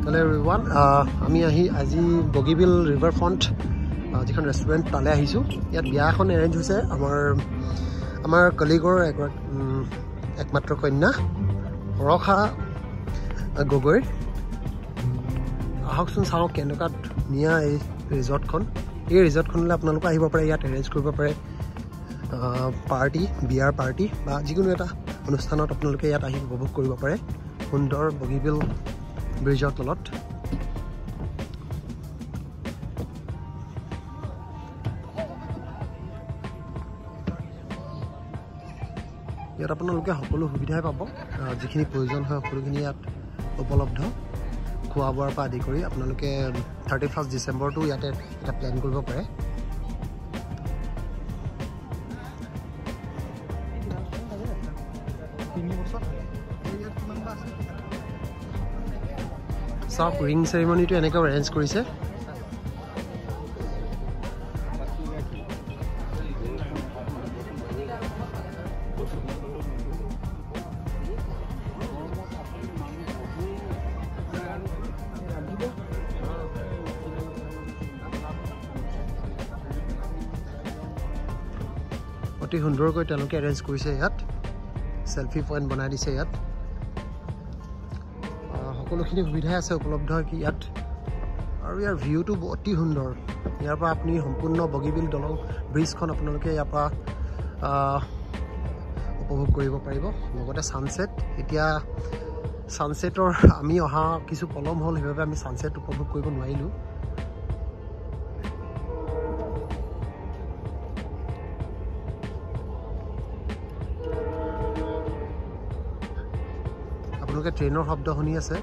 Hello everyone. আমি আজি Bogibeel river front যিখন ৰেষ্টুৰেণ্ট তালে আহিছোঁ। ইয়াত বিয়া এখন এৰেঞ্জ হৈছে আমাৰ কলিগৰ একমাত্ৰ কন্যা ৰখা গগৈ। আহকচোন চাওঁ কেনেকুৱা ধুনীয়া এই ৰিজৰ্টখন। এই ৰিজৰ্টখনলৈ আপোনালোকে আহিব পাৰে, ইয়াত এৰেঞ্জ কৰিব পাৰে পাৰ্টি, বিয়াৰ পাৰ্টি বা যিকোনো এটা অনুষ্ঠানত আপোনালোকে ইয়াত আহি উপভোগ কৰিব পাৰে সুন্দৰ বগীবিল ব্ৰিজৰ তলত। ইয়াত আপোনালোকে সকলো সুবিধাই পাব, যিখিনি প্ৰয়োজন হয় সকলোখিনি ইয়াত উপলব্ধ। খোৱা বোৱাৰ পৰা আদি কৰি আপোনালোকে 31 ডিচেম্বৰটো ইয়াতে এটা প্লেন কৰিব পাৰে। চাওক ৰিং চেৰিমনিটো এনেকৈ এৰেঞ্জ কৰিছে। অতি সুন্দৰকৈ তেওঁলোকে এৰেঞ্জ কৰিছে। ইয়াত চেলফি পইণ্ট বনাই দিছে। ইয়াত সকলোখিনি সুবিধাই আছে উপলব্ধ ইয়াত, আৰু ইয়াৰ ভিউটো অতি সুন্দৰ। ইয়াৰ পৰা আপুনি সম্পূৰ্ণ বগীবিল দলং ব্ৰিজখন আপোনালোকে ইয়াৰ পৰা উপভোগ কৰিব পাৰিব। লগতে ছানছেট, এতিয়া ছানছেটৰ আমি অহা কিছু পলম হ'ল, সেইবাবে আমি ছানছেট উপভোগ কৰিব নোৱাৰিলোঁ। আপোনালোকে ট্ৰেইনৰ শব্দ শুনি আছে।